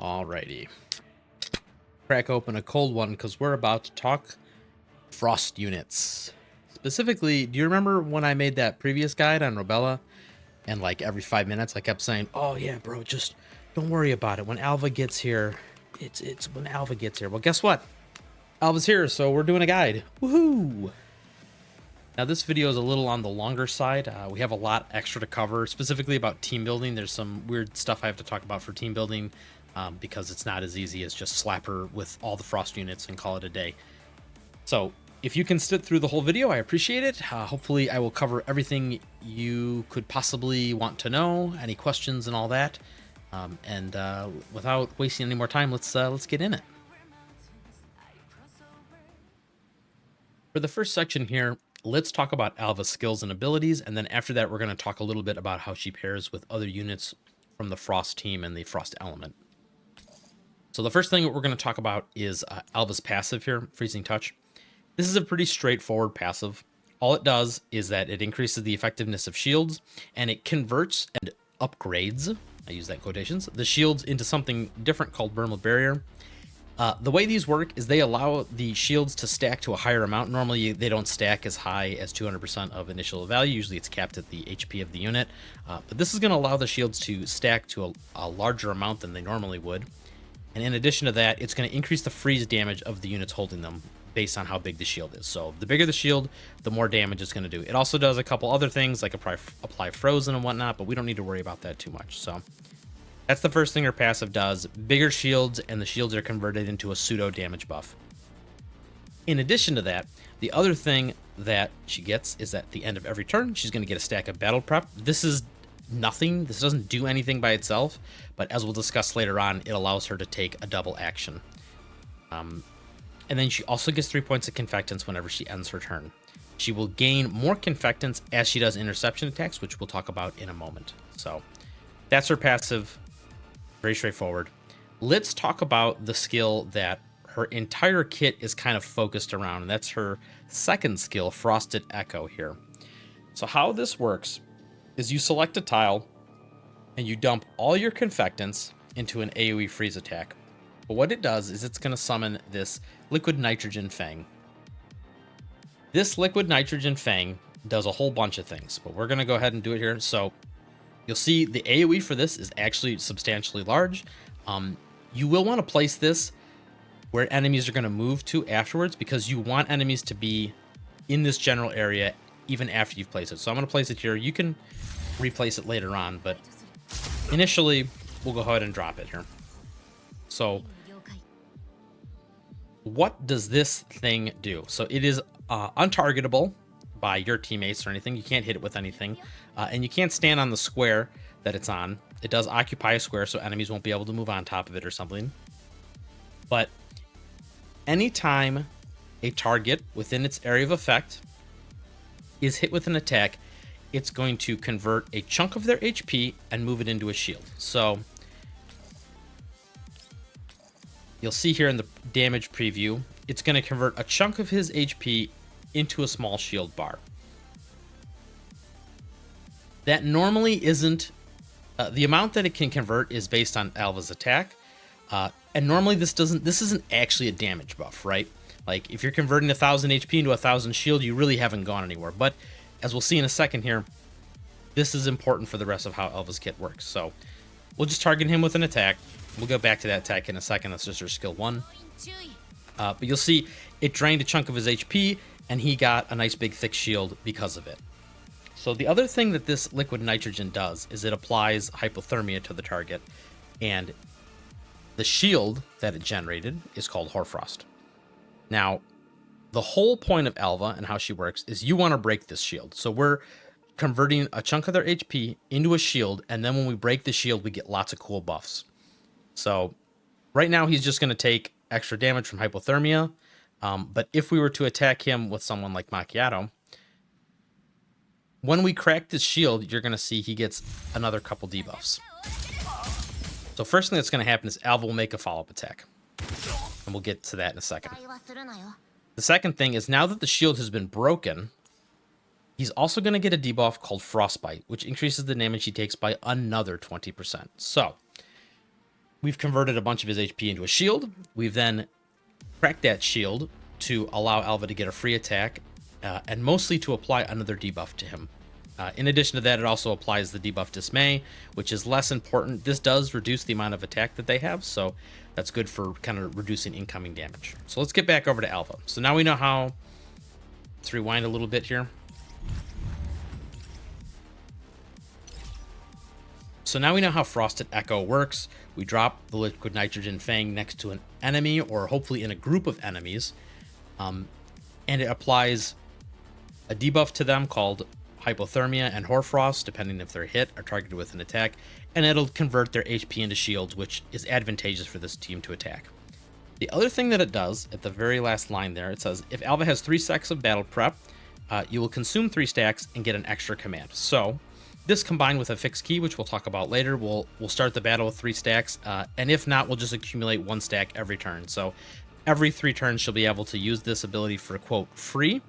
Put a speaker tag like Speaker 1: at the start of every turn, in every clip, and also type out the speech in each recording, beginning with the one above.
Speaker 1: Alrighty. Crack open a cold one because we're about to talk frost units. Specifically, do you remember when I made that previous guide on Robella? And like every 5 minutes I kept saying, oh yeah, bro, just don't worry about it. When Alva gets here, it's when Alva gets here. Well, guess what? Alva's here, so we're doing a guide. Woohoo! Now this video is a little on the longer side. We have a lot extra to cover, specifically about team building. There's some weird stuff I have to talk about for team building because it's not as easy as just slap her with all the frost units and call it a day. So if you can sit through the whole video, I appreciate it. Hopefully I will cover everything you could possibly want to know, any questions and all that. Without wasting any more time, let's get in it. For the first section here, let's talk about Alva's skills and abilities, and then after that we're going to talk a little bit about how she pairs with other units from the Frost team and the Frost element. So the first thing that we're going to talk about is Alva's passive here, Freezing Touch. This is a pretty straightforward passive. All it does is that it increases the effectiveness of shields, and it converts and upgrades, I use that in quotations, the shields into something different called Thermal Barrier. The way these work is they allow the shields to stack to a higher amount. Normally they don't stack as high as 200% of initial value. Usually it's capped at the HP of the unit. But this is going to allow the shields to stack to a larger amount than they normally would. And in addition to that, it's going to increase the freeze damage of the units holding them based on how big the shield is. So the bigger the shield, the more damage it's going to do. It also does a couple other things like apply frozen and whatnot, but we don't need to worry about that too much. So that's the first thing her passive does. Bigger shields, and the shields are converted into a pseudo damage buff. In addition to that, the other thing that she gets is at the end of every turn, she's going to get a stack of battle prep. This is nothing. This doesn't do anything by itself, but as we'll discuss later on, it allows her to take a double action. And then she also gets 3 points of confectance whenever she ends her turn. She will gain more confectance as she does interception attacks, which we'll talk about in a moment. So that's her passive. Very straightforward. Let's talk about the skill that her entire kit is kind of focused around, and that's her second skill, Frosted Echo here. So how this works is you select a tile and you dump all your confectants into an AoE freeze attack. But what it does is it's going to summon this liquid nitrogen fang. This liquid nitrogen fang does a whole bunch of things, but we're going to go ahead and do it here. So you'll see the AoE for this is actually substantially large. You will want to place this where enemies are going to move to afterwards, because you want enemies to be in this general area even after you've placed it. So I'm going to place it here. You can replace it later on, but initially we'll go ahead and drop it here. So what does this thing do? So it is untargetable by your teammates or anything. You can't hit it with anything, and you can't stand on the square that it's on. It does occupy a square, so enemies won't be able to move on top of it or something. But anytime a target within its area of effect is hit with an attack, it's going to convert a chunk of their HP and move it into a shield. So you'll see here in the damage preview, it's going to convert a chunk of his HP into a small shield bar. That normally isn't the amount that it can convert is based on Alva's attack, and normally this isn't actually a damage buff, right? Like if you're converting 1,000 HP into 1,000 shield, you really haven't gone anywhere. But as we'll see in a second here, this is important for the rest of how Alva's kit works. So we'll just target him with an attack. We'll go back to that attack in a second. That's just her skill 1. But you'll see it drained a chunk of his HP, and he got a nice big thick shield because of it. So the other thing that this liquid nitrogen does is it applies hypothermia to the target, and the shield that it generated is called Hoarfrost. Now, the whole point of Alva and how she works is you want to break this shield. So we're converting a chunk of their HP into a shield, and then when we break the shield, we get lots of cool buffs. So right now he's just going to take extra damage from hypothermia, but if we were to attack him with someone like Macchiato, when we crack this shield, you're going to see he gets another couple debuffs. So first thing that's going to happen is Alva will make a follow-up attack, and we'll get to that in a second. The second thing is, now that the shield has been broken, he's also going to get a debuff called Frostbite, which increases the damage he takes by another 20%. So we've converted a bunch of his HP into a shield. We've then cracked that shield to allow Alva to get a free attack, and mostly to apply another debuff to him. In addition to that, it also applies the debuff Dismay, which is less important. This does reduce the amount of attack that they have, so that's good for kind of reducing incoming damage. So let's get back over to Alva. So now we know how... Let's rewind a little bit here. So now we know how Frosted Echo works. We drop the Liquid Nitrogen Fang next to an enemy, or hopefully in a group of enemies, and it applies a debuff to them called Hypothermia and Hoarfrost, depending if they're hit or targeted with an attack, and it'll convert their HP into shields, which is advantageous for this team to attack. The other thing that it does, at the very last line there, it says, if Alva has 3 stacks of battle prep, you will consume 3 stacks and get an extra command. So this combined with a fixed key, which we'll talk about later, we'll start the battle with 3 stacks, and if not, we'll just accumulate 1 stack every turn. So every 3 turns she'll be able to use this ability for, quote, free,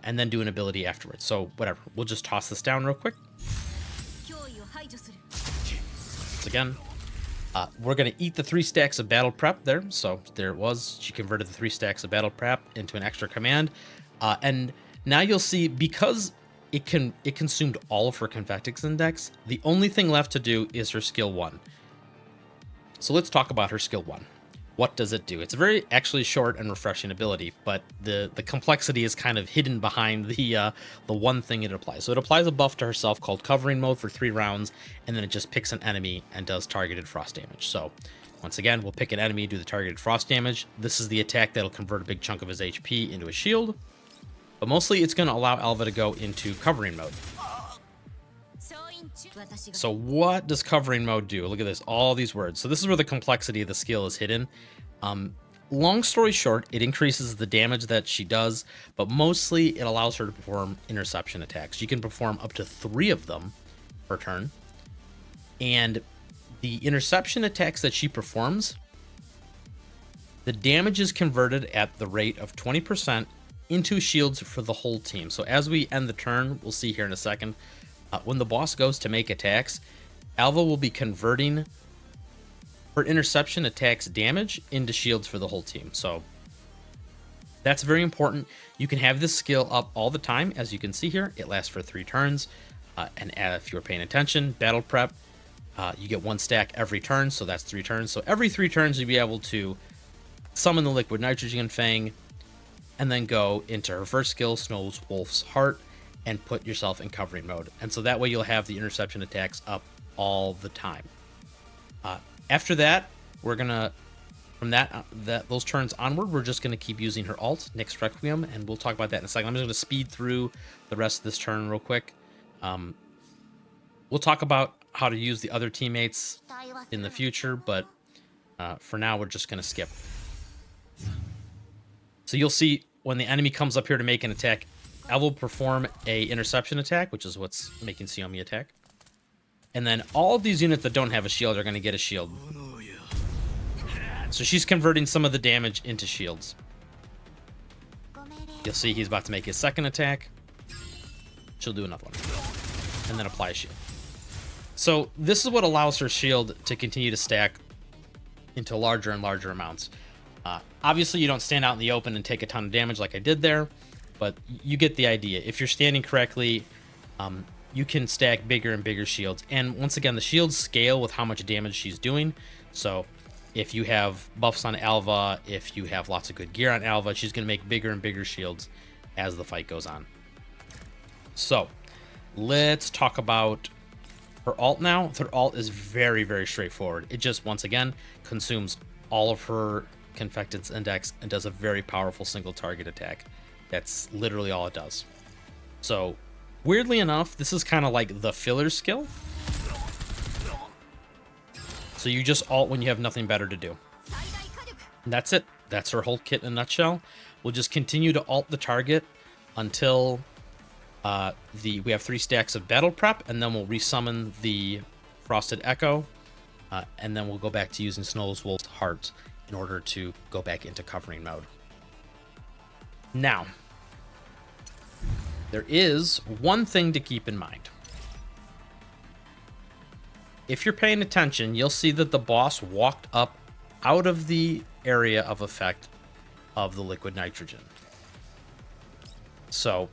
Speaker 1: and then do an ability afterwards. So whatever, we'll just toss this down real quick. Once again, we're going to eat the 3 stacks of battle prep there. So there it was. She converted the 3 stacks of battle prep into an extra command. And now you'll see, because it consumed all of her Confectix Index, the only thing left to do is her skill 1. So let's talk about her skill 1. What does it do? It's a very actually short and refreshing ability, but the complexity is kind of hidden behind the one thing it applies. So it applies a buff to herself called Covering Mode for 3 rounds, and then it just picks an enemy and does targeted frost damage. So once again, we'll pick an enemy, do the targeted frost damage. This is the attack that'll convert a big chunk of his HP into a shield, but mostly it's going to allow Alva to go into Covering Mode. So what does Covering Mode do? Look at this, all these words. So this is where the complexity of the skill is hidden. Long story short, it increases the damage that she does, but mostly it allows her to perform interception attacks. She can perform up to 3 of them per turn. And the interception attacks that she performs, the damage is converted at the rate of 20% into shields for the whole team. So as we end the turn, we'll see here in a second, when the boss goes to make attacks, Alva will be converting her interception attacks damage into shields for the whole team. So that's very important. You can have this skill up all the time. As you can see here, it lasts for 3 turns. And if you're paying attention, battle prep, you get 1 stack every turn. So that's 3 turns. So every 3 turns, you'll be able to summon the Liquid Nitrogen Fang and then go into her first skill, Snow's Wolf's Heart, and put yourself in Covering Mode. And so that way you'll have the interception attacks up all the time. After that, we're gonna, from those turns onward, we're just gonna keep using her alt, Nyx Requiem, and we'll talk about that in a second. I'm just gonna speed through the rest of this turn real quick. We'll talk about how to use the other teammates in the future, but for now, we're just gonna skip. So you'll see when the enemy comes up here to make an attack, Alva will perform a interception attack, which is what's making Xiaomi attack. And then all of these units that don't have a shield are going to get a shield. So she's converting some of the damage into shields. You'll see he's about to make his second attack. She'll do another one. And then apply a shield. So this is what allows her shield to continue to stack into larger and larger amounts. Obviously, you don't stand out in the open and take a ton of damage like I did there, but you get the idea. If you're standing correctly, you can stack bigger and bigger shields. And once again, the shields scale with how much damage she's doing. So if you have buffs on Alva, if you have lots of good gear on Alva, she's going to make bigger and bigger shields as the fight goes on. So let's talk about her alt now. Her alt is very, very straightforward. It just, once again, consumes all of her Confectance Index and does a very powerful single target attack. That's literally all it does. So weirdly enough, this is kind of like the filler skill. So you just alt when you have nothing better to do. And that's it. That's her whole kit in a nutshell. We'll just continue to alt the target until we have 3 stacks of battle prep, and then we'll resummon the Frosted Echo, and then we'll go back to using Snow's Wolf's Heart in order to go back into Covering Mode. Now, there is one thing to keep in mind. if you're paying attention, you'll see that the boss walked up out of the area of effect of the liquid nitrogen. So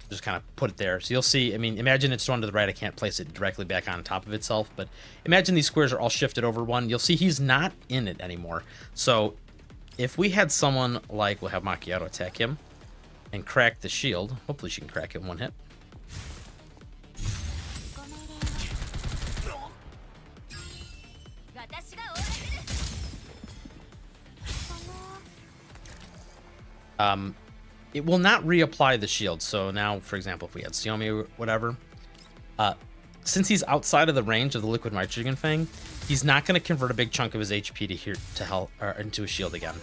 Speaker 1: just kind of put it there. So you'll see, I mean, imagine it's thrown to the right. I can't place it directly back on top of itself, but imagine these squares are all shifted over one. You'll see he's not in it anymore. So if we had someone like, we'll have Macchiato attack him and crack the shield. Hopefully she can crack it in one hit. It will not reapply the shield. So now, for example, if we had Xiaomi or whatever, since he's outside of the range of the liquid nitrogen thing, he's not going to convert a big chunk of his HP to health or into a shield again.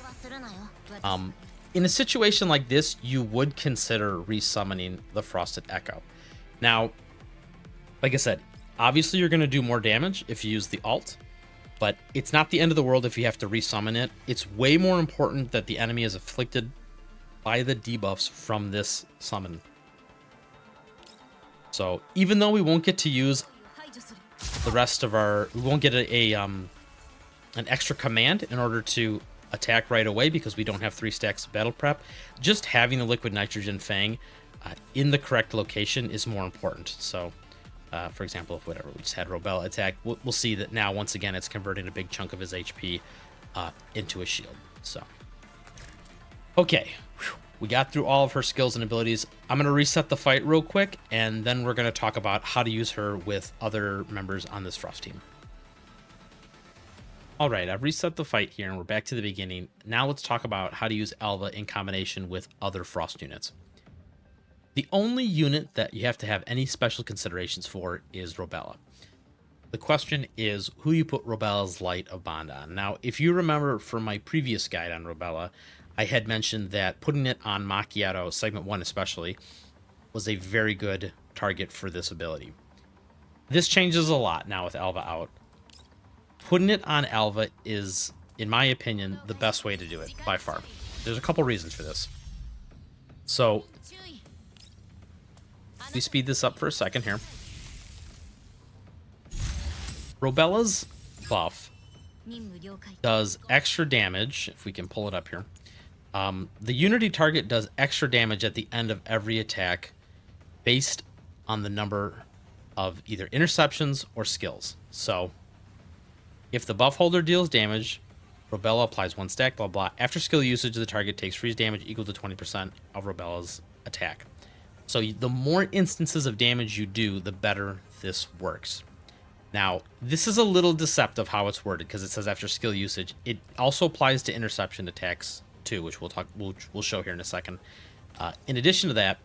Speaker 1: In a situation like this, you would consider resummoning the Frosted Echo. Now, like I said, obviously you're going to do more damage if you use the ult, but it's not the end of the world if you have to resummon it. It's way more important that the enemy is afflicted by the debuffs from this summon. So even though we won't get to use the rest of we won't get an extra command in order to attack right away because we don't have 3 stacks of battle prep, just having the liquid nitrogen fang in the correct location is more important. So for example, if whatever we just had Robella attack, we'll see that now once again it's converting a big chunk of his HP into a shield. So okay. We got through all of her skills and abilities. I'm going to reset the fight real quick, and then we're going to talk about how to use her with other members on this Frost team. All right, I've reset the fight here, and we're back to the beginning. Now let's talk about how to use Alva in combination with other Frost units. The only unit that you have to have any special considerations for is Robella. The question is who you put Robella's Light of Bond on. Now, if you remember from my previous guide on Robella, I had mentioned that putting it on Macchiato, segment 1 especially, was a very good target for this ability. This changes a lot now with Alva out. Putting it on Alva is, in my opinion, the best way to do it, by far. There's a couple reasons for this. So, we speed this up for a second here. Robella's buff does extra damage, if we can pull it up here. The Unity target does extra damage at the end of every attack based on the number of either interceptions or skills. So if the buff holder deals damage, Robella applies 1 stack, blah, blah. After skill usage, the target takes freeze damage equal to 20% of Robella's attack. So the more instances of damage you do, the better this works. Now, this is a little deceptive how it's worded because it says after skill usage. It also applies to interception attacks too, which we'll show here in a second. In addition to that,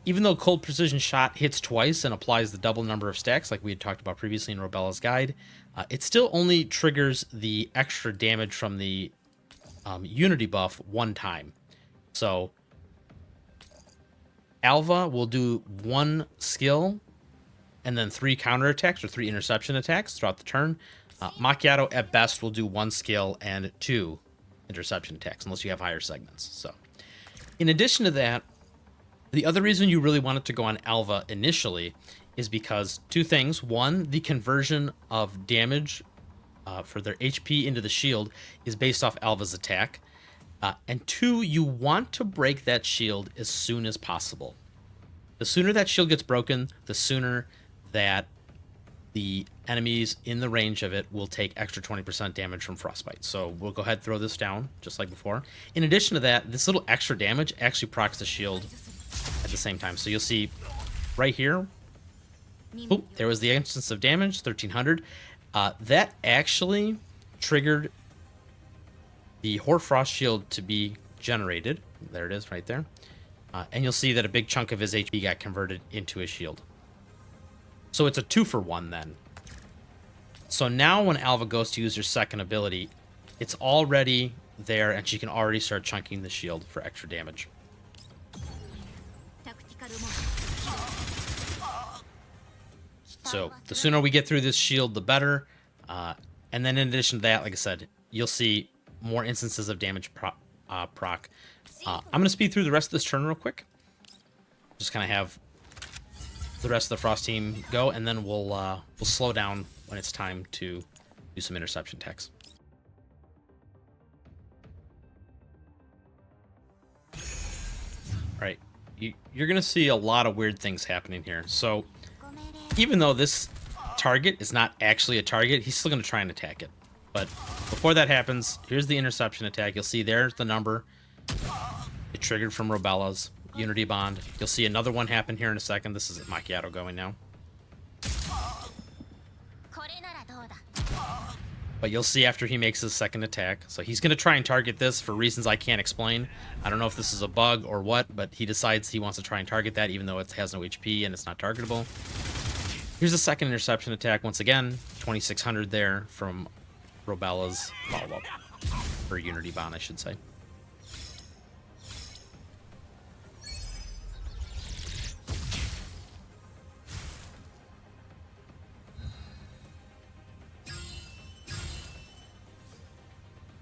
Speaker 1: even though Cold Precision Shot hits twice and applies the double number of stacks like we had talked about previously in Robella's guide, it still only triggers the extra damage from the Unity buff 1 time. So Alva will do 1 skill and then 3 counterattacks or 3 interception attacks throughout the turn. Macchiato at best will do 1 skill and 2 interception attacks unless you have higher segments. So in addition to that, the other reason you really want it to go on Alva initially is because 2 things. 1, the conversion of damage for their HP into the shield is based off Alva's attack. And 2, you want to break that shield as soon as possible. The sooner that shield gets broken, the sooner that the enemies in the range of it will take extra 20% damage from Frostbite. So we'll go ahead and throw this down, just like before. In addition to that, this little extra damage actually procs the shield at the same time. So you'll see right here, oop, there was the instance of damage, 1300. That actually triggered the Hoarfrost shield to be generated. There it is right there. And you'll see that a big chunk of his HP got converted into a shield. So it's a 2-for-1 then. So now when Alva goes to use her second ability, it's already there and she can already start chunking the shield for extra damage. So the sooner we get through this shield, the better. And then in addition to that, like I said, you'll see more instances of damage proc. I'm going to speed through the rest of this turn real quick. Just kind of have the rest of the Frost team go, and then we'll slow down when it's time to do some interception attacks. All right, you're gonna see a lot of weird things happening here. So even though this target is not actually a target, he's still gonna try and attack it. But before that happens, here's the interception attack. You'll see there's the number. It triggered from Robella's Unity Bond. You'll see another one happen here in a second. This is Macchiato going now. But you'll see after he makes his second attack. So he's going to try and target this for reasons I can't explain. I don't know if this is a bug or what, but he decides he wants to try and target that even though it has no HP and it's not targetable. Here's the second interception attack. Once again, 2600 there from Robella's follow-up. Or Unity Bond, I should say.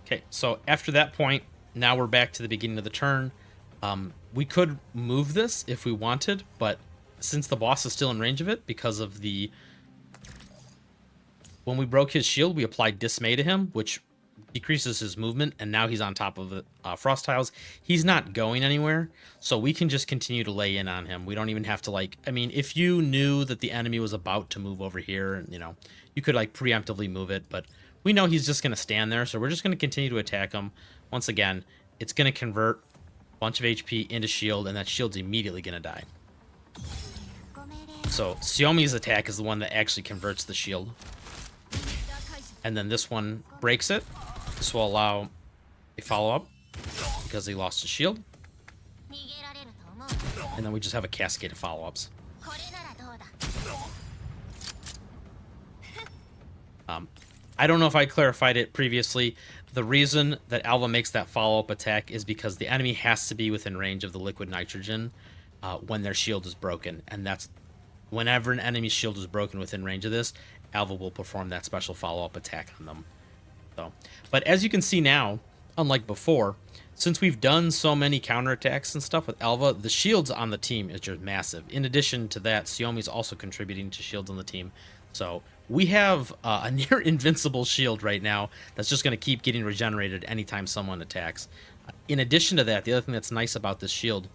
Speaker 1: Okay, so after that point, now we're back to the beginning of the turn. We could move this if we wanted, but since the boss is still in range of it, because of the... When we broke his shield, we applied Dismay to him, which decreases his movement, and now he's on top of the Frost Tiles. He's not going anywhere, so we can just continue to lay in on him. We don't even have to, like... I mean, if you knew that the enemy was about to move over here, you know, you could, like, preemptively move it, but... We know he's just going to stand there, so we're just going to continue to attack him. Once again, it's going to convert a bunch of HP into shield, and that shield's immediately going to die. So Xiaomi's attack is the one that actually converts the shield. And then this one breaks it. This will allow a follow-up because he lost his shield. And then we just have a cascade of follow-ups. I don't know if I clarified it previously. The reason that Alva makes that follow-up attack is because the enemy has to be within range of the liquid nitrogen when their shield is broken. And that's whenever an enemy's shield is broken within range of this, Alva will perform that special follow-up attack on them. So, but as you can see now, unlike before, since we've done so many counterattacks and stuff with Alva, the shields on the team is just massive. In addition to that, Xiaomi's also contributing to shields on the team. So we have a near invincible shield right now that's just going to keep getting regenerated anytime someone attacks. In addition to that, the other thing that's nice about this shield,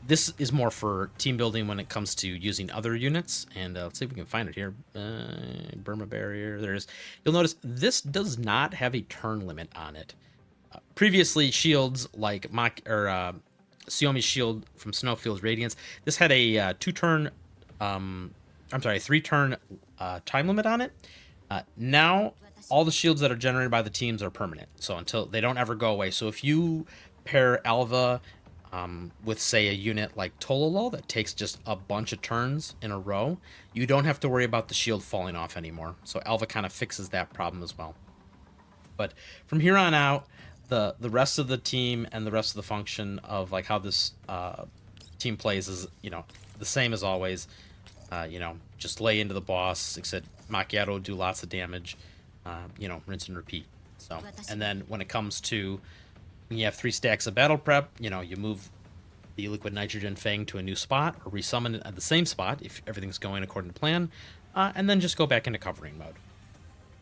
Speaker 1: this is more for team building when it comes to using other units. And let's see if we can find it here. Burma Barrier, there it is. You'll notice this does not have a turn limit on it. Previously, shields like Xiaomi's shield from Snowfield's Radiance, this had a 3-turn time limit on it. Now, all the shields that are generated by the teams are permanent, so until they don't ever go away. So if you pair Alva with, say, a unit like Tololo that takes just a bunch of turns in a row, you don't have to worry about the shield falling off anymore. So Alva kind of fixes that problem as well. But from here on out, the rest of the team and the rest of the function of like how this team plays is, you know, the same as always. You know, just lay into the boss, except Macchiato do lots of damage, you know, rinse and repeat. So, and then when it comes to when you have 3 stacks of battle prep, you know, you move the liquid nitrogen fang to a new spot or resummon it at the same spot if everything's going according to plan, and then just go back into covering mode.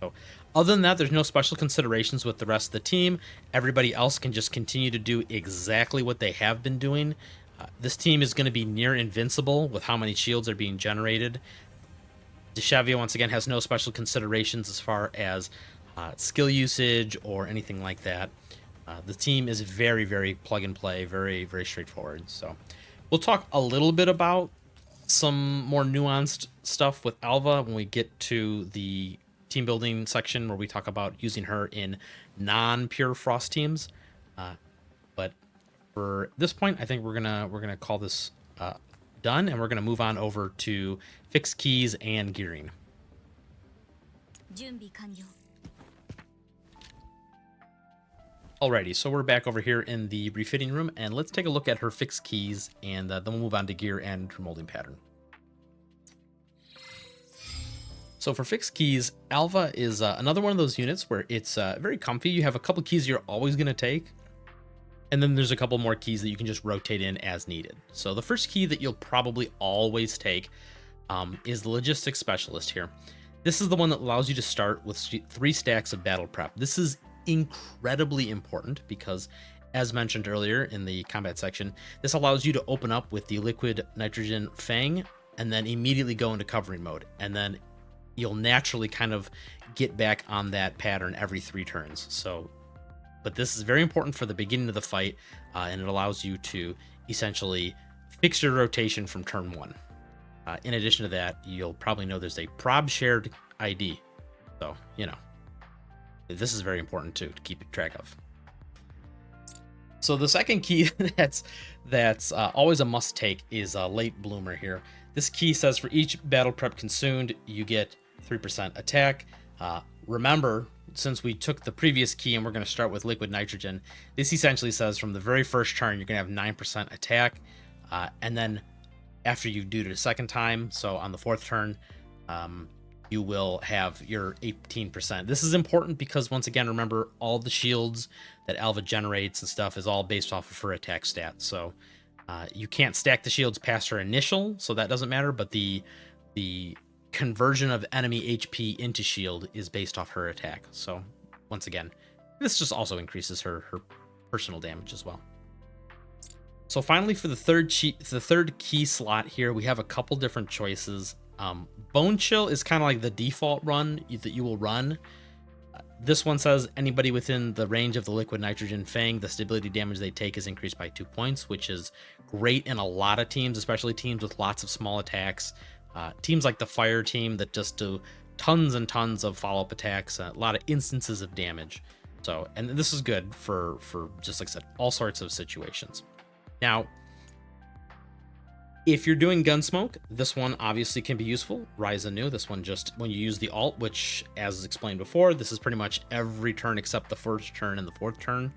Speaker 1: So, other than that, there's no special considerations with the rest of the team. Everybody else can just continue to do exactly what they have been doing. This team is going to be near invincible with how many shields are being generated. Deshavia, once again, has no special considerations as far as skill usage or anything like that. The team is very, very plug-and-play, very, very straightforward. So we'll talk a little bit about some more nuanced stuff with Alva when we get to the team building section where we talk about using her in non-pure Frost teams. But for this point, I think we're gonna call this done, and we're gonna move on over to fixed keys and gearing. Alrighty, so we're back over here in the refitting room, and let's take a look at her fixed keys, and then we'll move on to gear and remolding pattern. So for fixed keys, Alva is another one of those units where it's very comfy. You have a couple keys you're always going to take. And then there's a couple more keys that you can just rotate in as needed. So the first key that you'll probably always take is the Logistics Specialist here. This is the one that allows you to start with 3 stacks of battle prep. This is incredibly important because, as mentioned earlier in the combat section, this allows you to open up with the liquid nitrogen Fang and then immediately go into covering mode. And then you'll naturally kind of get back on that pattern every 3 turns. So, but this is very important for the beginning of the fight, and it allows you to essentially fix your rotation from turn 1. In addition to that, you'll probably know there's a prob shared ID. So, this is very important too to keep track of. So the second key that's always a must take is a Late Bloomer here. This key says for each battle prep consumed, you get 3% attack. Remember, since we took the previous key and we're going to start with liquid nitrogen, this essentially says from the very first turn, you're going to have 9% attack. And then after you do it a second time, so on the 4th turn, you will have your 18%. This is important because, once again, remember, all the shields that Alva generates and stuff is all based off of her attack stats. So you can't stack the shields past her initial, so that doesn't matter, but the conversion of enemy HP into shield is based off her attack. So once again, this just also increases her personal damage as well. So finally, for the third key slot here, we have a couple different choices. Bone Chill is kind of like the default run that you will run. This one says anybody within the range of the liquid nitrogen Fang, the stability damage they take is increased by 2 points, which is great in a lot of teams, especially teams with lots of small attacks. Teams like the fire team that just do tons and tons of follow-up attacks, a lot of instances of damage. So, and this is good for just like I said, all sorts of situations. Now, if you're doing Gunsmoke, this one obviously can be useful. Rise anew, this one just when you use the alt, which, as explained before, this is pretty much every turn except the 1st turn and the 4th turn.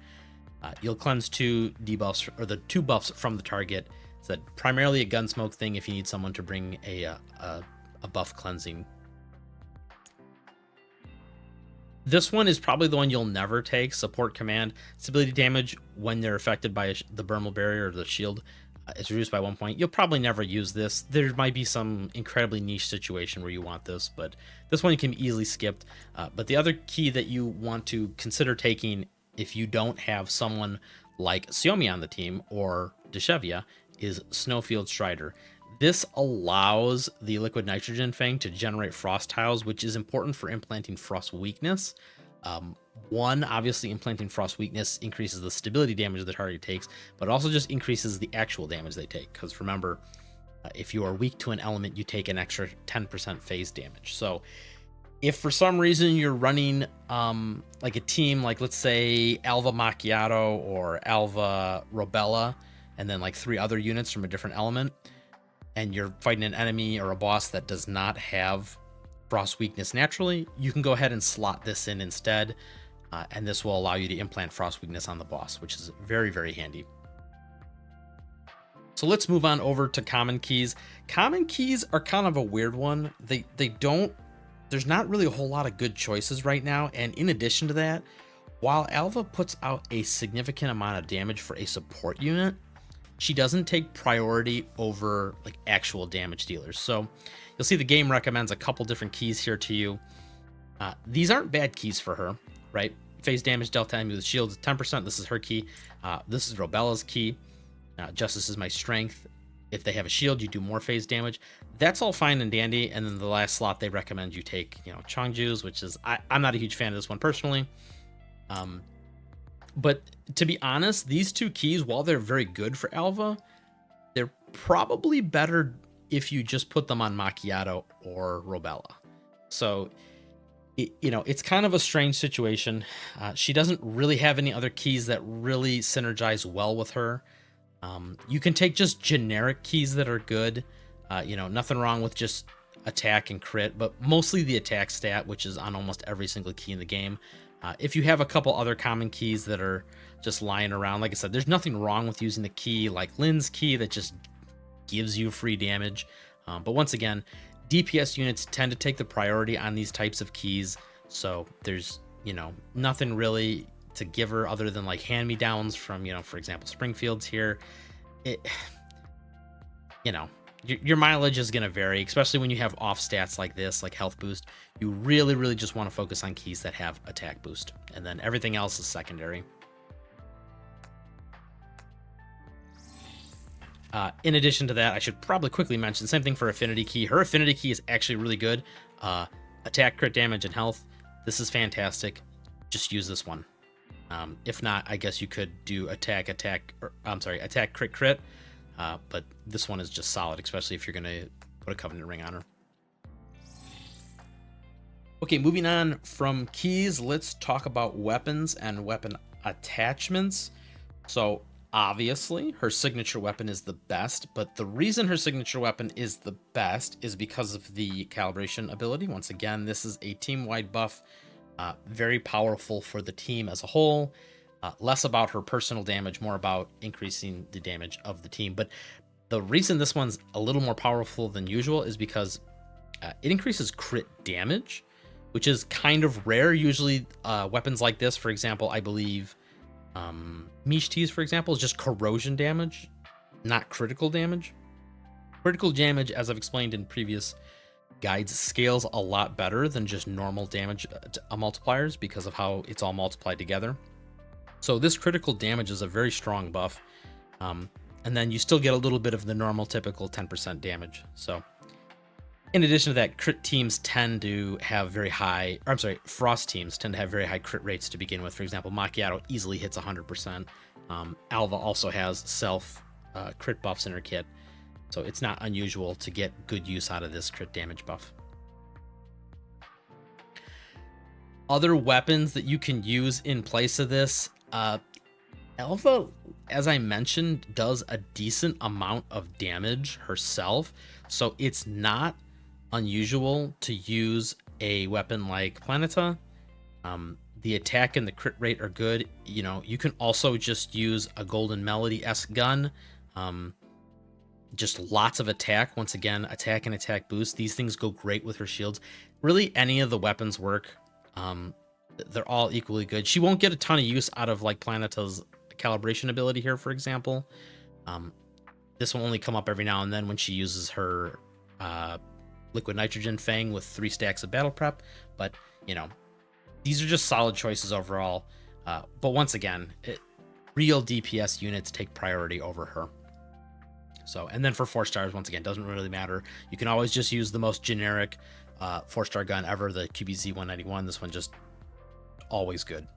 Speaker 1: You'll cleanse 2 debuffs, or the 2 buffs from the target. It's primarily a Gunsmoke thing if you need someone to bring a buff cleansing. This one is probably the one you'll never take, Support Command. Stability damage when they're affected by the Thermal Barrier or the shield is reduced by 1 point. You'll probably never use this. There might be some incredibly niche situation where you want this, but this one you can easily skip. But the other key that you want to consider taking if you don't have someone like Xiaomi on the team or Deshevia is Snowfield Strider. This allows the liquid nitrogen Fang to generate frost tiles, which is important for implanting frost weakness. One, obviously implanting frost weakness increases the stability damage the target takes, but also just increases the actual damage they take. Because remember, if you are weak to an element, you take an extra 10% phase damage. So if for some reason you're running like a team, like let's say Alva Macchiato or Alva Robella, and then like 3 other units from a different element, and you're fighting an enemy or a boss that does not have frost weakness naturally, you can go ahead and slot this in instead, and this will allow you to implant frost weakness on the boss, which is very, very handy. So let's move on over to common keys. Common keys are kind of a weird one. There's not really a whole lot of good choices right now, and in addition to that, while Alva puts out a significant amount of damage for a support unit, she doesn't take priority over like actual damage dealers. So you'll see the game recommends a couple different keys here to you. These aren't bad keys for her, right? Phase damage dealt to enemy with shields 10%. This is her key. This is Robella's key. Justice is my strength. If they have a shield, you do more phase damage. That's all fine and dandy. And then the last slot they recommend you take, Chongju's, which is I'm not a huge fan of this one personally. But to be honest, these 2 keys, while they're very good for Alva, they're probably better if you just put them on Macchiato or Robella. So, it's kind of a strange situation. She doesn't really have any other keys that really synergize well with her. You can take just generic keys that are good. Nothing wrong with just attack and crit, but mostly the attack stat, which is on almost every single key in the game. If you have a couple other common keys that are just lying around, like I said, there's nothing wrong with using the key like Lynn's key that just gives you free damage. But once again, DPS units tend to take the priority on these types of keys. So there's, nothing really to give her other than like hand-me-downs from, for example, Springfield's here. It, your mileage is going to vary, especially when you have off stats like this, like health boost. You really, really just want to focus on keys that have attack boost, and then everything else is secondary. In addition to that, I should probably quickly mention, same thing for affinity key. Her affinity key is actually really good. Attack, crit damage, and health. This is fantastic. Just use this one. If not, I guess you could do attack, crit. But this one is just solid, especially if you're going to put a Covenant Ring on her. Okay, moving on from keys, let's talk about weapons and weapon attachments. So obviously, her signature weapon is the best, but the reason her signature weapon is the best is because of the calibration ability. Once again, this is a team-wide buff, very powerful for the team as a whole. Less about her personal damage, more about increasing the damage of the team. But the reason this one's a little more powerful than usual is because it increases crit damage, which is kind of rare. Usually weapons like this, for example, I believe Mish Tees, for example, is just corrosion damage, not critical damage. Critical damage, as I've explained in previous guides, scales a lot better than just normal damage multipliers because of how it's all multiplied together. So this critical damage is a very strong buff. And then you still get a little bit of the normal typical 10% damage. So in addition to that, crit teams tend to have frost teams tend to have very high crit rates to begin with. For example, Macchiato easily hits 100%. Alva also has self crit buffs in her kit. So it's not unusual to get good use out of this crit damage buff. Other weapons that you can use in place of this, Alva, as I mentioned, does a decent amount of damage herself, so it's not unusual to use a weapon like Planeta. The attack and the crit rate are good. You can also just use a Golden Melody-esque gun. Just lots of attack. Once again, attack and attack boost. These things go great with her shields. Really, any of the weapons work. They're all equally good. She won't get a ton of use out of like Planeta's calibration ability here, for example. This will only come up every now and then when she uses her liquid nitrogen fang with 3 stacks of battle prep. But these are just solid choices overall. But once again, real DPS units take priority over her. So, and then for 4 stars, once again, doesn't really matter. You can always just use the most generic 4-star gun ever, the QBZ 191. This one just always good.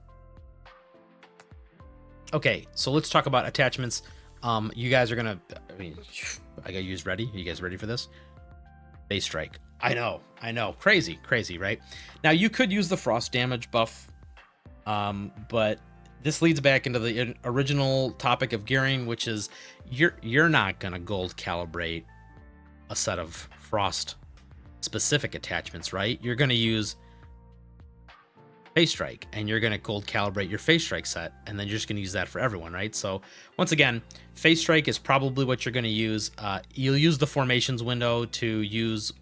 Speaker 1: Okay, so let's talk about attachments. You guys are gonna, I got yous ready. Are you guys ready for this? Base strike. I know. Crazy, right? Now you could use the frost damage buff, but this leads back into the original topic of gearing, which is you're not gonna gold calibrate a set of frost specific attachments, right? You're gonna use Phase Strike, and you're going to gold calibrate your Phase Strike set, and then you're just going to use that for everyone, right? So once again, Phase Strike is probably what you're going to use. You'll use the formations window to use,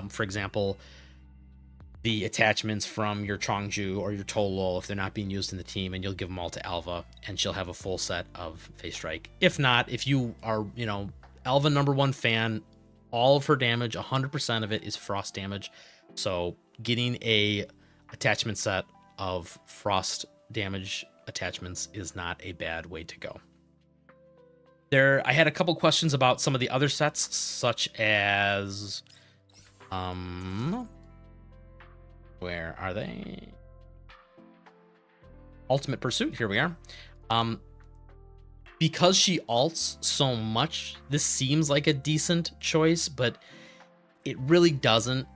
Speaker 1: for example, the attachments from your Chongju or your Tolol if they're not being used in the team, and you'll give them all to Alva, and she'll have a full set of Phase Strike. If not, if you are, Alva #1 fan, all of her damage, 100% of it is frost damage. So getting a attachment set of frost damage attachments is not a bad way to go. I had a couple questions about some of the other sets, such as where are they? Ultimate Pursuit, here we are. Because she alts so much, this seems like a decent choice, but it really doesn't.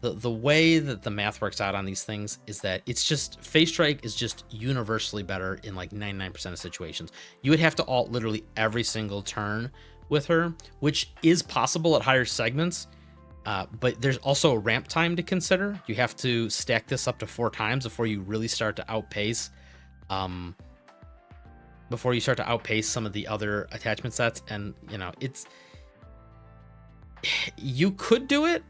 Speaker 1: The way that the math works out on these things is that it's just Phase Strike is just universally better in like 99% of situations. You would have to alt literally every single turn with her, which is possible at higher segments, but there's also a ramp time to consider. You have to stack this up to 4 times before you really start to outpace some of the other attachment sets. And you could do it,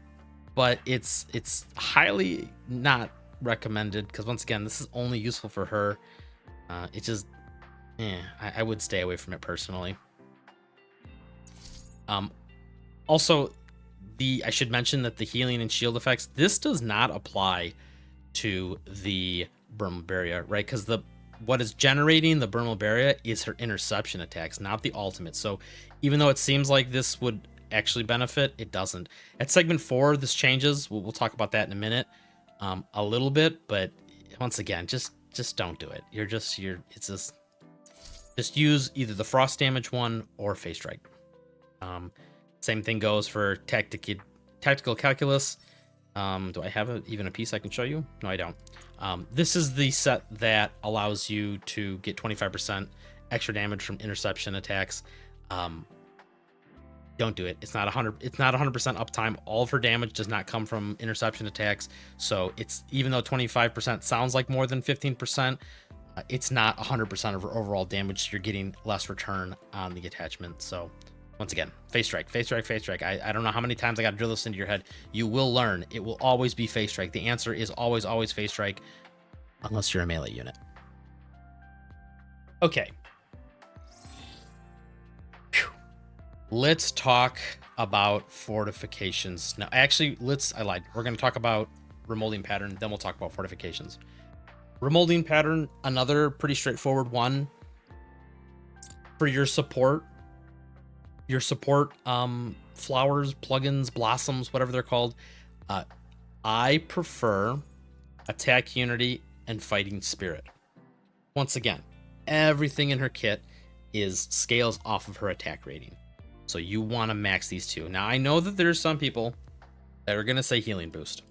Speaker 1: but it's highly not recommended, because once again, this is only useful for her. It just, I would stay away from it personally. Also, I should mention that the healing and shield effects, this does not apply to the Bermabaria, right? Because what is generating the Bermabaria is her interception attacks, not the ultimate. So even though it seems like this would actually benefit, it doesn't. At segment 4, this changes. We'll talk about that in a minute, a little bit. But once again, just don't do it. Just use either the frost damage one or phase strike. Same thing goes for tactical calculus. Do I have even a piece I can show you? No, I don't. This is the set that allows you to get 25% extra damage from interception attacks. Don't do it. It's not 100%. It's not 100% uptime. All of her damage does not come from interception attacks. So it's, even though 25% sounds like more than 15%, it's not 100% of her overall damage. So you're getting less return on the attachment. So once again, phase strike, phase strike, phase strike. I don't know how many times I got to drill this into your head. You will learn. It will always be phase strike. The answer is always phase strike, unless you're a melee unit. Okay. Whew. Let's talk about fortifications. Now, actually, I lied. We're going to talk about Remolding Pattern, then we'll talk about fortifications. Remolding Pattern, another pretty straightforward one. For your support, flowers, plugins, blossoms, whatever they're called, I prefer attack unity and fighting spirit. Once again, everything in her kit is scales off of her attack rating, so you want to max these two. Now, I know that there's some people that are going to say healing boost,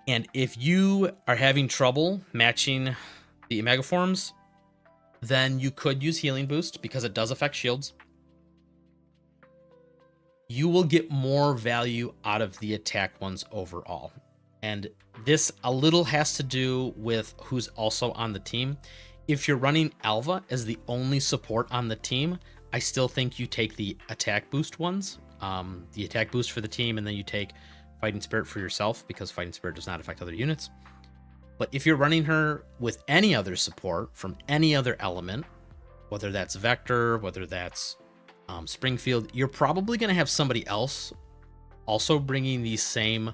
Speaker 1: and if you are having trouble matching the megaforms, then you could use healing boost because it does affect shields. You will get more value out of the attack ones overall. And this a little has to do with who's also on the team. If you're running Alva as the only support on the team, I still think you take the attack boost ones, the attack boost for the team, and then you take Fighting Spirit for yourself, because Fighting Spirit does not affect other units. But if you're running her with any other support from any other element, whether that's Vector, whether that's Springfield, you're probably going to have somebody else also bringing these same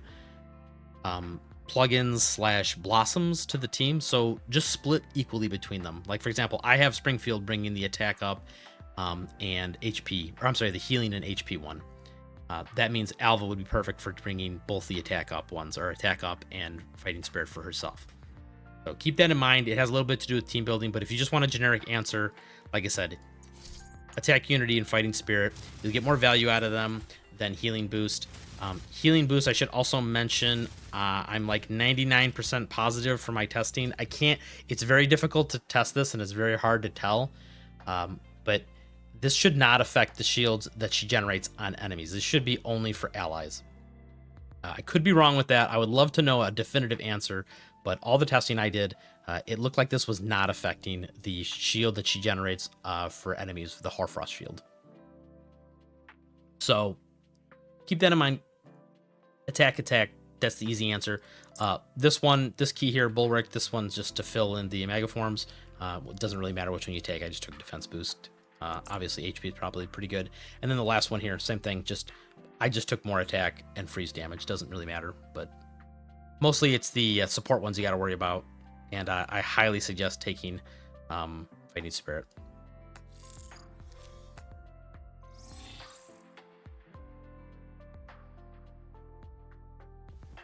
Speaker 1: plugins / blossoms to the team. So just split equally between them. Like, for example, I have Springfield bringing the attack up and HP, or I'm sorry, the healing and HP one. That means Alva would be perfect for bringing both the attack up ones, or attack up and Fighting Spirit for herself. So keep that in mind. It has a little bit to do with team building, but if you just want a generic answer, like I said, attack unity and Fighting Spirit, you'll get more value out of them than healing boost. Healing boost, I should also mention, I'm like 99% positive for my testing. It's very difficult to test this, and it's very hard to tell, but this should not affect the shields that she generates on enemies. This should be only for allies. I could be wrong with that. I would love to know a definitive answer, but all the testing I did, it looked like this was not affecting the shield that she generates for enemies, the Hoarfrost shield. So keep that in mind. Attack, that's the easy answer. This key here, Bulwark, this one's just to fill in the megaforms. It doesn't really matter which one you take. I just took defense boost. Obviously HP is probably pretty good. And then the last one here, same thing, I just took more attack and freeze damage. Doesn't really matter, but mostly it's the support ones you got to worry about. And I highly suggest taking Fighting Spirit.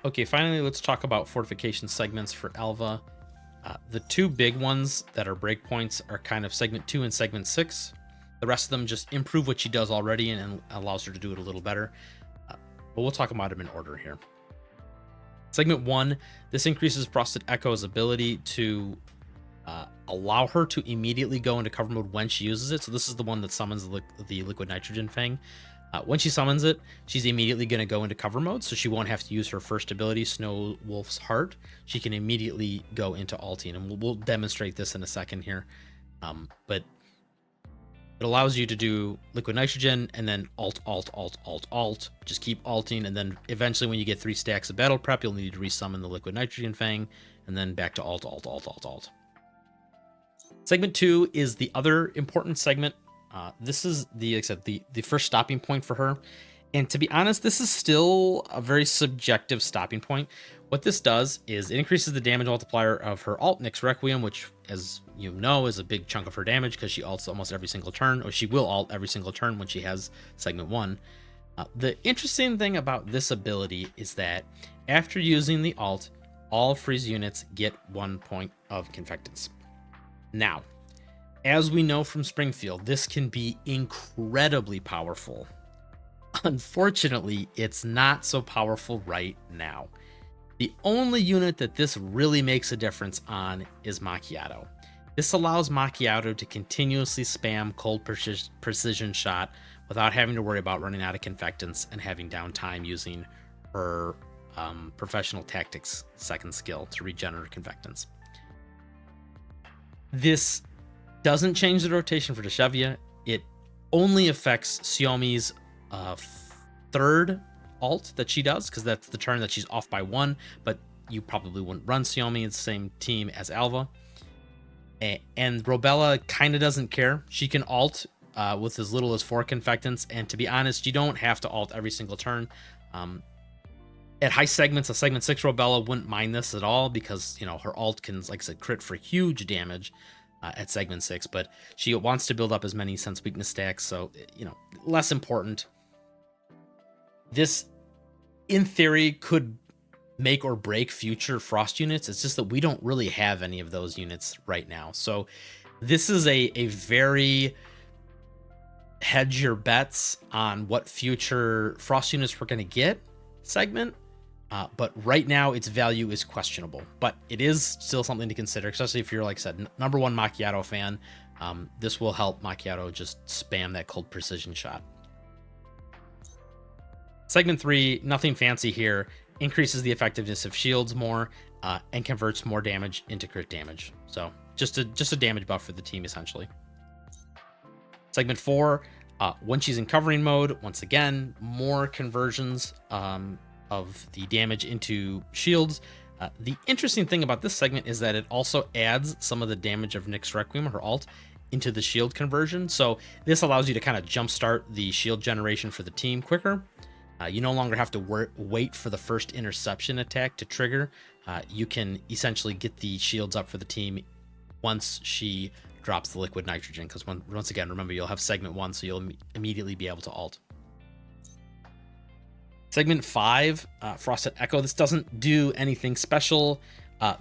Speaker 1: Okay, finally, let's talk about fortification segments for Alva. The two big ones that are breakpoints are kind of segment 2 and segment 6. The rest of them just improve what she does already and allows her to do it a little better. But we'll talk about them in order here. Segment 1, this increases Frosted Echo's ability to allow her to immediately go into cover mode when she uses it. So this is the one that summons the Liquid Nitrogen Fang. When she summons it, she's immediately going to go into cover mode, so she won't have to use her first ability, Snow Wolf's Heart. She can immediately go into ulting, and we'll demonstrate this in a second here. But it allows you to do Liquid Nitrogen, and then alt. Just keep alting, and then eventually when you get 3 stacks of Battle Prep, you'll need to resummon the Liquid Nitrogen Fang, and then back to alt. Segment 2 is the other important segment. This is the, like I said, the first stopping point for her. And to be honest, this is still a very subjective stopping point. What this does is it increases the damage multiplier of her alt Nyx Requiem, which, as you know, is a big chunk of her damage because she alts almost every single turn, or she will alt every single turn when she has segment 1. The interesting thing about this ability is that after using the alt, all freeze units get 1 point of Confectance. Now, as we know from Springfield, this can be incredibly powerful. Unfortunately, it's not so powerful right now. The only unit that this really makes a difference on is Macchiato. This allows Macchiato to continuously spam cold precision shot without having to worry about running out of Confectance and having downtime using her professional tactics second skill to regenerate Confectance. This doesn't change the rotation for Deshevia. It only affects Xiaomi's third alt that she does, because that's the turn that she's off by 1, but you probably wouldn't run Xiaomi in the same team as Alva. And Robella kind of doesn't care. She can alt with as little as 4 Confectants, and to be honest, you don't have to alt every single turn. At high segments, a segment 6 Robella wouldn't mind this at all because, you know, her alt can, like I said, crit for huge damage at segment 6, but she wants to build up as many sense weakness stacks, so, you know, less important. This, in theory, could make or break future Frost units. It's just that we don't really have any of those units right now. So this is a very hedge your bets on what future Frost units we're going to get segment. But right now its value is questionable, but it is still something to consider, especially if you're, like I said, number 1 Macchiato fan. This will help Macchiato just spam that cold precision shot. Segment 3, nothing fancy here, increases the effectiveness of shields more and converts more damage into crit damage. So just a damage buff for the team, essentially. Segment 4, when she's in covering mode, once again, more conversions of the damage into shields. The interesting thing about this segment is that it also adds some of the damage of Nyx Requiem, her alt, into the shield conversion. So this allows you to kind of jumpstart the shield generation for the team quicker. You no longer have to wait for the first interception attack to trigger. You can essentially get the shields up for the team once she drops the liquid nitrogen, because once again, remember, you'll have segment 1, so you'll immediately be able to alt. Segment 5, Frosted Echo. This doesn't do anything special.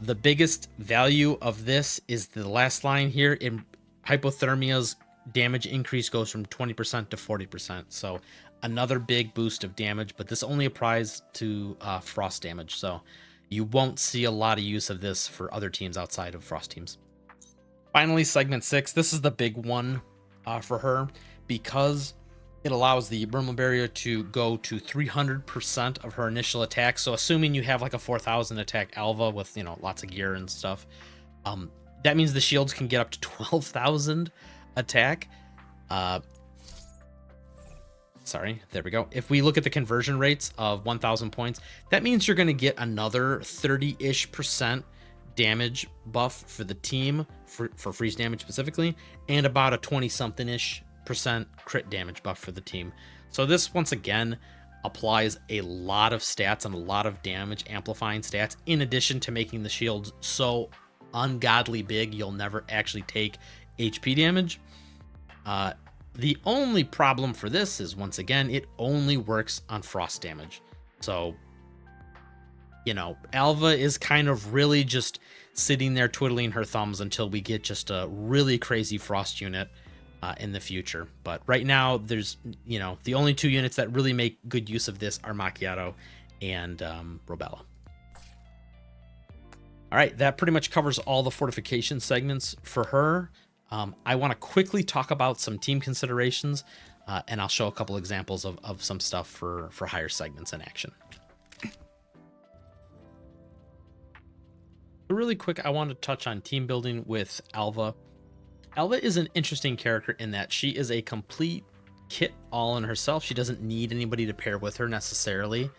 Speaker 1: The biggest value of this is the last line here. In Hypothermia's damage increase goes from 20% to 40%. So another big boost of damage, but this only applies to Frost damage. So you won't see a lot of use of this for other teams outside of Frost teams. Finally, segment 6. This is the big one for her, because it allows the Brimble Barrier to go to 300% of her initial attack. So assuming you have like a 4,000 attack Alva with, you know, lots of gear and stuff, that means the shields can get up to 12,000 attack. Sorry, there we go. If we look at the conversion rates of 1,000 points, that means you're going to get another 30-ish% damage buff for the team, for freeze damage specifically, and about a 20-something-ish% crit damage buff for the team. So this, once again, applies a lot of stats and a lot of damage amplifying stats, in addition to making the shields so ungodly big you'll never actually take HP damage. The only problem for this is, once again, it only works on frost damage. So, you know, Alva is kind of really just sitting there twiddling her thumbs until we get just a really crazy frost unit in the future. But right now, there's, you know, the only two units that really make good use of this are Macchiato and Robella. All right, that pretty much covers all the fortification segments for her. I want to quickly talk about some team considerations, and I'll show a couple examples of some stuff for higher segments in action. Really quick, I want to touch on team building with Alva. Alva is an interesting character in that she is a complete kit all in herself. She doesn't need anybody to pair with her necessarily.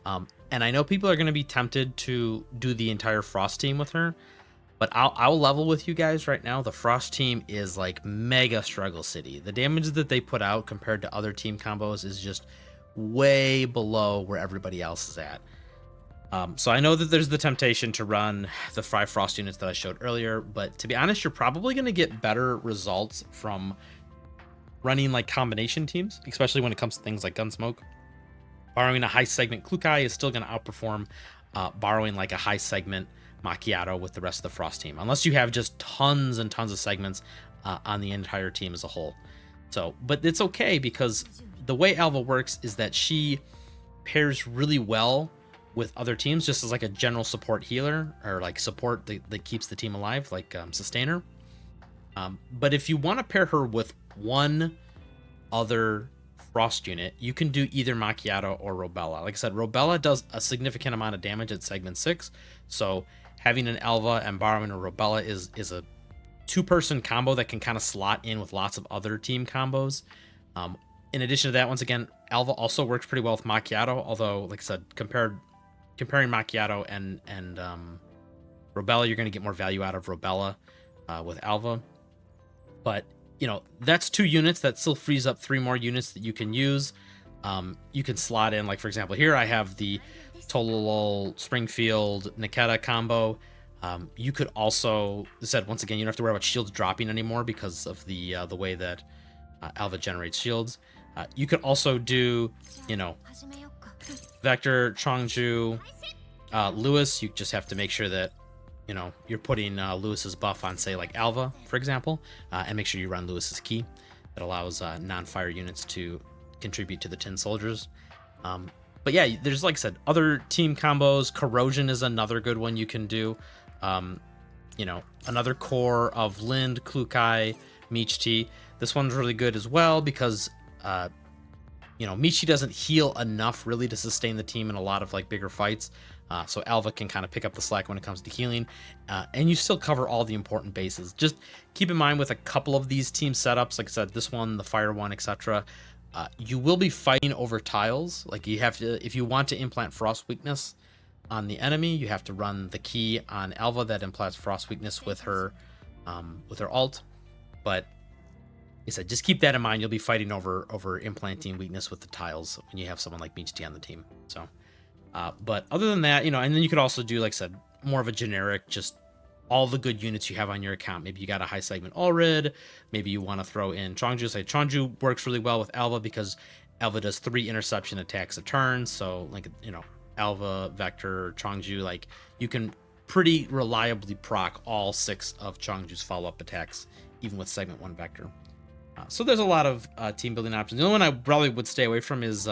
Speaker 1: And I know people are going to be tempted to do the entire Frost team with her. But I'll level with you guys right now. The Frost team is like mega struggle city. The damage that they put out compared to other team combos is just way below where everybody else is at. So I know that there's the temptation to run the 5 Frost units that I showed earlier, but to be honest, you're probably going to get better results from running like combination teams, especially when it comes to things like Gunsmoke. Borrowing a high segment Klukai is still going to outperform borrowing like a high segment Macchiato with the rest of the Frost team, unless you have just tons and tons of segments on the entire team as a whole. So, but it's okay because the way Alva works is that she pairs really well with other teams, just as like a general support healer or like support that keeps the team alive, like sustainer. But if you want to pair her with one other Frost unit, you can do either Macchiato or Robella. Like I said, Robella does a significant amount of damage at segment 6, so having an Alva and borrowing a Robella is a 2-person combo that can kind of slot in with lots of other team combos. In addition to that, once again, Alva also works pretty well with Macchiato, although, like I said, comparing Macchiato and Robella, you're going to get more value out of Robella with Alva. But, you know, that's 2 units. That still frees up 3 more units that you can use. You can slot in, like, for example, here I have the Tolol Springfield Niketa combo. You could also, said once again, you don't have to worry about shields dropping anymore because of the way that Alva generates shields. You could also do, you know, Vector, Chongju, Lewis. You just have to make sure that, you know, you're putting Lewis's buff on, say, like Alva, for example, and make sure you run Lewis's key. That allows non-fire units to contribute to the Tin Soldiers. But yeah, there's, like I said, other team combos. Corrosion is another good one you can do. You know, another core of Lind, Klukai, Michi. This one's really good as well because, you know, Michi doesn't heal enough really to sustain the team in a lot of like bigger fights. So Alva can kind of pick up the slack when it comes to healing, and you still cover all the important bases. Just keep in mind with a couple of these team setups, like I said, this one, the fire one, etc. You will be fighting over tiles. Like you have to, if you want to implant frost weakness on the enemy, you have to run the key on Alva that implants frost weakness with her alt. But like I said, just keep that in mind. You'll be fighting over implanting weakness with the tiles when you have someone like Michi on the team. So. But other than that, you know, and then you could also do, like I said, more of a generic, just all the good units you have on your account. Maybe you got a high segment Allred. Maybe you want to throw in Chongju. Say Chongju works really well with Alva because Alva does 3 interception attacks a turn. So, like, you know, Alva, Vector, Chongju, like, you can pretty reliably proc all 6 of Chongju's follow-up attacks, even with segment 1 Vector. So there's a lot of team building options. The only one I probably would stay away from is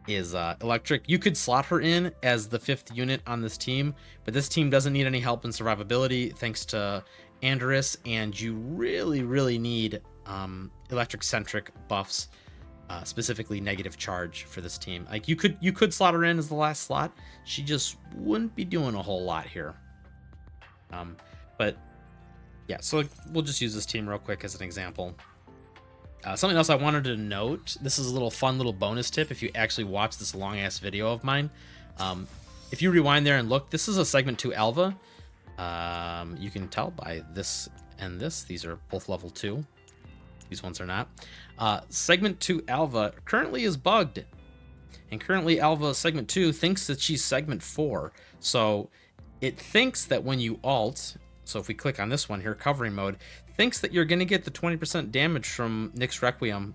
Speaker 1: Electric. You could slot her in as the 5th unit on this team, but this team doesn't need any help in survivability thanks to Andorus, and you really need electric centric buffs, specifically negative charge for this team. Like you could slot her in as the last slot. She just wouldn't be doing a whole lot here. But yeah, so we'll just use this team real quick as an example. Something else I wanted to note, this is a little fun little bonus tip if you actually watch this long ass video of mine. If you rewind there and look, this is a segment 2 Alva. You can tell by this and this. These are both level 2. These ones are not. Segment 2 Alva currently is bugged. And currently Alva segment 2 thinks that she's segment 4. So it thinks that when you alt, so if we click on this one here, covering mode, thinks that you're going to get the 20% damage from Nyx Requiem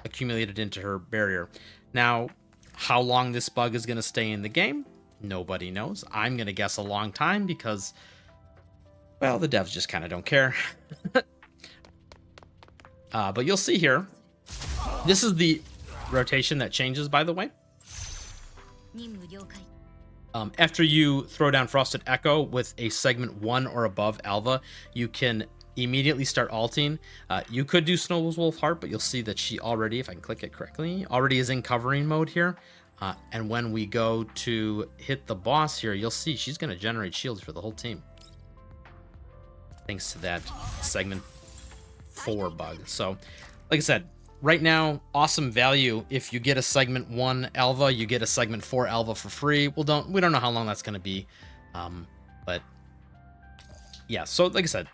Speaker 1: accumulated into her barrier. Now, how long this bug is going to stay in the game, nobody knows. I'm going to guess a long time because, well, the devs just kind of don't care. But you'll see here, this is the rotation that changes, by the way. After you throw down Frosted Echo with a segment 1 or above Alva, you can immediately start alting. You could do Snow's Wolf Heart, but you'll see that she already, if I can click it correctly, already is in covering mode here. And when we go to hit the boss here, you'll see she's going to generate shields for the whole team, thanks to that segment 4 bug. So, like I said, right now, awesome value. If you get a segment 1 Alva, you get a segment 4 Alva for free. We don't know how long that's going to be, but yeah, so like I said,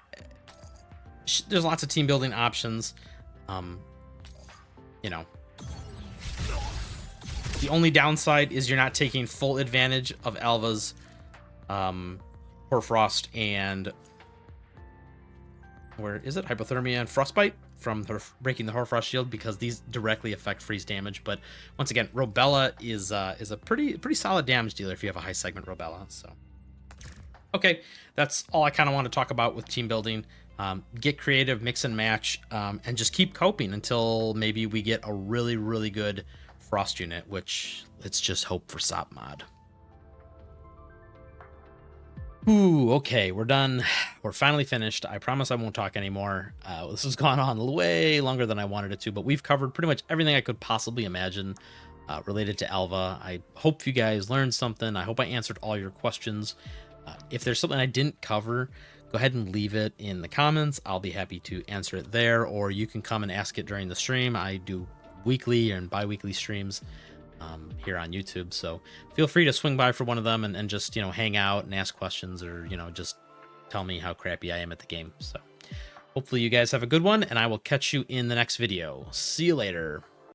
Speaker 1: there's lots of team building options. You know, the only downside is you're not taking full advantage of Alva's Hoarfrost and where is it? Hypothermia and Frostbite from her breaking the Hoarfrost shield, because these directly affect freeze damage. But once again, Robella is a pretty solid damage dealer if you have a high segment Robella. So okay, that's all I kind of want to talk about with team building. Get creative, mix and match, and just keep coping until maybe we get a really good Frost unit, which let's just hope for SOP mod. Ooh, okay, we're done. We're finally finished. I promise I won't talk anymore. This has gone on way longer than I wanted it to, but we've covered pretty much everything I could possibly imagine related to Alva. I hope you guys learned something. I hope I answered all your questions. If there's something I didn't cover, go ahead and leave it in the comments. I'll be happy to answer it there, or you can come and ask it during the stream. I do weekly and bi-weekly streams here on YouTube, so feel free to swing by for one of them and just, you know, hang out and ask questions, or, you know, just tell me how crappy I am at the game. So hopefully you guys have a good one, and I will catch you in the next video. See you later.